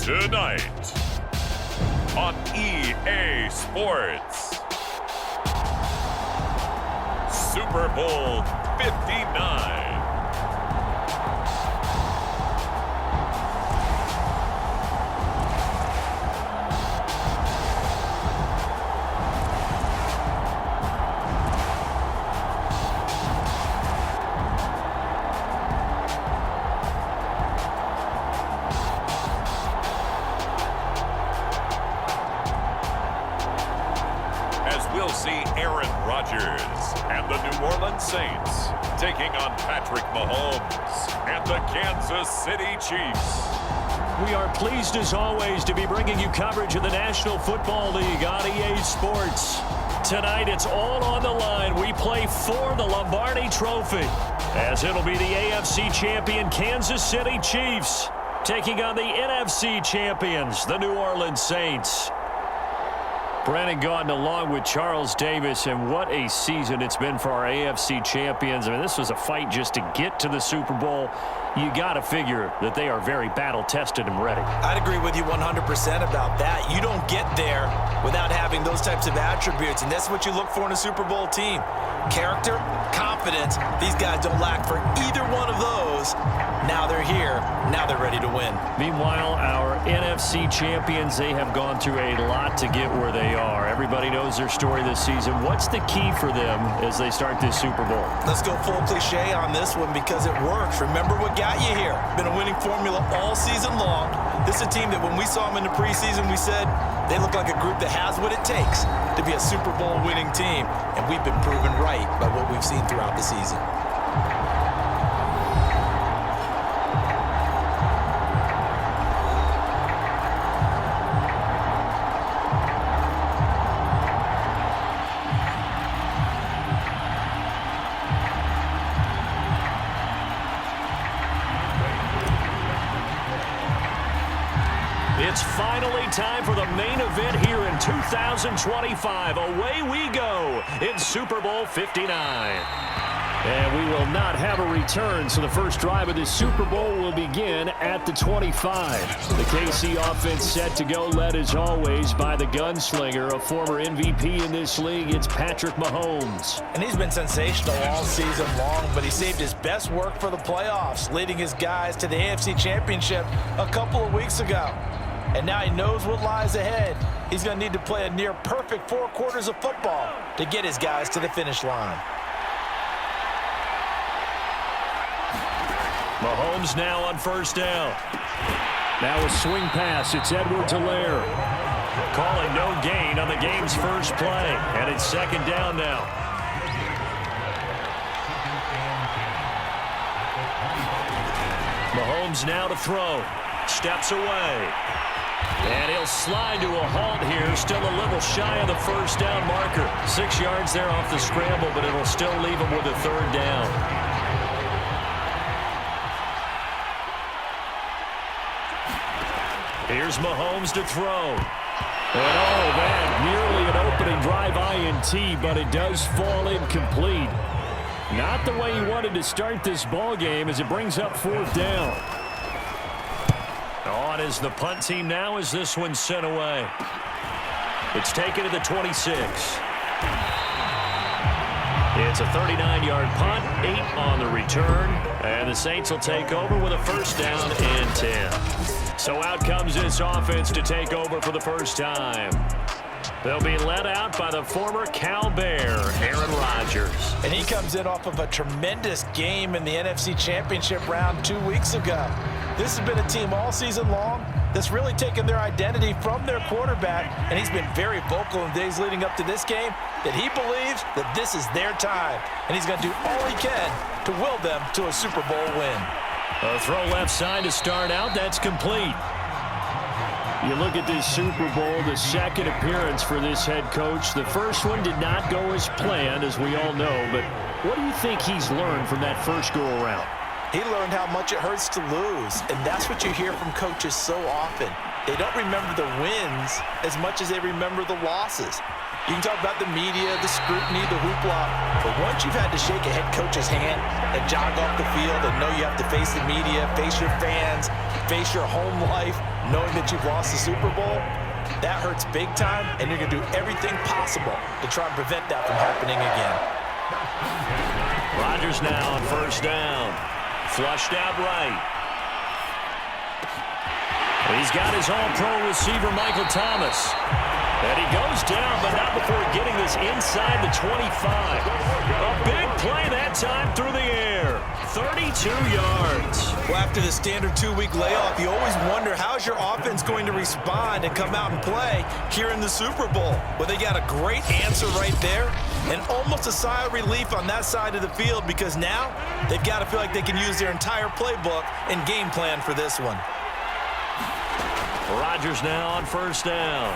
Tonight on EA Sports, Super Bowl 59. We'll see Aaron Rodgers and the New Orleans Saints taking on Patrick Mahomes and the Kansas City Chiefs. We are pleased as always to be bringing you coverage of the National Football League on EA Sports. Tonight it's all on the line. We play for the Lombardi Trophy, as it'll be the AFC champion Kansas City Chiefs taking on the NFC champions, the New Orleans Saints. Brandon Gaudin along with Charles Davis, and what a season it's been for our AFC champions. I mean, this was a fight just to get to the Super Bowl. You got to figure that they are very battle-tested and ready. I'd agree with you 100% about that. You don't get there without having those types of attributes, and that's what you look for in a Super Bowl team. Character, confidence. These guys don't lack for either one of those. Now they're here. Now they're ready to win. Meanwhile, our NFC champions, they have gone through a lot to get where they are. Everybody knows their story this season. What's the key for them as they start this Super Bowl? Let's go full cliche on this one because it works. Remember what got you here. Been a winning formula all season long. This is a team that when we saw them in the preseason, we said they look like a group that has what it takes to be a Super Bowl winning team. And we've been proven right by what we've seen throughout the season. It's finally time for the main event here in 2025. Away we go in Super Bowl 59. And we will not have a return, so the first drive of this Super Bowl will begin at the 25. The KC offense set to go, led as always by the gunslinger, a former MVP in this league. It's Patrick Mahomes. And he's been sensational all season long, but he saved his best work for the playoffs, leading his guys to the AFC Championship a couple of weeks ago. And now he knows what lies ahead. He's going to need to play a near-perfect 4 quarters of football to get his guys to the finish line. Mahomes now on first down. Now a swing pass. It's Edwards-Helaire. Calling no gain on the game's first play. And it's second down now. Mahomes now to throw. Steps away. And he'll slide to a halt here. Still a little shy of the first down marker. 6 yards there off the scramble, but it'll still leave him with a third down. Here's Mahomes to throw. And oh, man, nearly an opening drive INT, but it does fall incomplete. Not the way he wanted to start this ball game as it brings up fourth down. On is the punt team now as this one's sent away. It's taken to the 26. It's a 39-yard punt, 8 on the return, and the Saints will take over with a first down and 10. So out comes this offense to take over for the first time. They'll be led out by the former Cal Bear, Aaron Rodgers. And he comes in off of a tremendous game in the NFC Championship round 2 weeks ago. This has been a team all season long that's really taken their identity from their quarterback, and he's been very vocal in the days leading up to this game that he believes that this is their time, and he's going to do all he can to will them to a Super Bowl win. A throw left side to start out. That's complete. You look at this Super Bowl, the second appearance for this head coach. The first one did not go as planned, as we all know, but what do you think he's learned from that first go-around? He learned how much it hurts to lose, and that's what you hear from coaches so often. They don't remember the wins as much as they remember the losses. You can talk about the media, the scrutiny, the hoopla, but once you've had to shake a head coach's hand and jog off the field and know you have to face the media, face your fans, face your home life, knowing that you've lost the Super Bowl, that hurts big time, and you're going to do everything possible to try and prevent that from happening again. Rodgers now on first down. Flushed out right. He's got his all-pro receiver, Michael Thomas. And he goes down, but not before getting this inside the 25. A big play that time through the air. 32 yards. Well, after the standard 2-week layoff, you always wonder how's your offense going to respond and come out and play here in the Super Bowl. Well, they got a great answer right there and almost a sigh of relief on that side of the field because now they've got to feel like they can use their entire playbook and game plan for this one. Rodgers now on first down.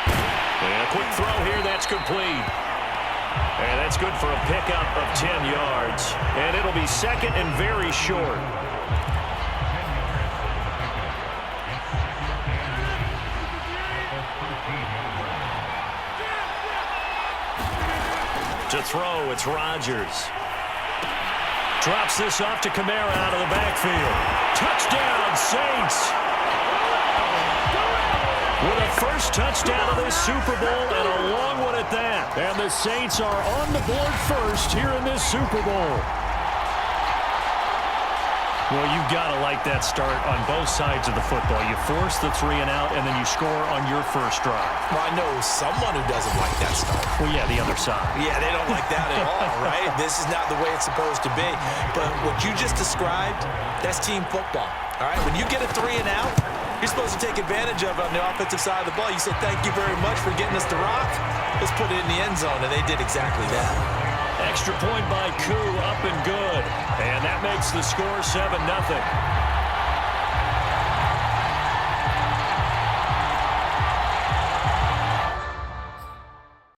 And a quick throw here, that's complete. And that's good for a pickup of 10 yards. And it'll be second and very short. To throw, it's Rodgers. Drops this off to Kamara out of the backfield. Touchdown, Saints! With a first touchdown of this Super Bowl and a long one at that. And the Saints are on the board first here in this Super Bowl. Well, you've got to like that start on both sides of the football. You force the 3 and out, and then you score on your first drive. Well, I know someone who doesn't like that start. Well, yeah, the other side. Yeah, they don't like that at all, right? This is not the way it's supposed to be. But what you just described, that's team football, all right? When you get a 3 and out, you're supposed to take advantage of it on the offensive side of the ball. You said, thank you very much for getting us the rock. Let's put it in the end zone, and they did exactly that. Extra point by Koo, up and good. And that makes the score 7-0.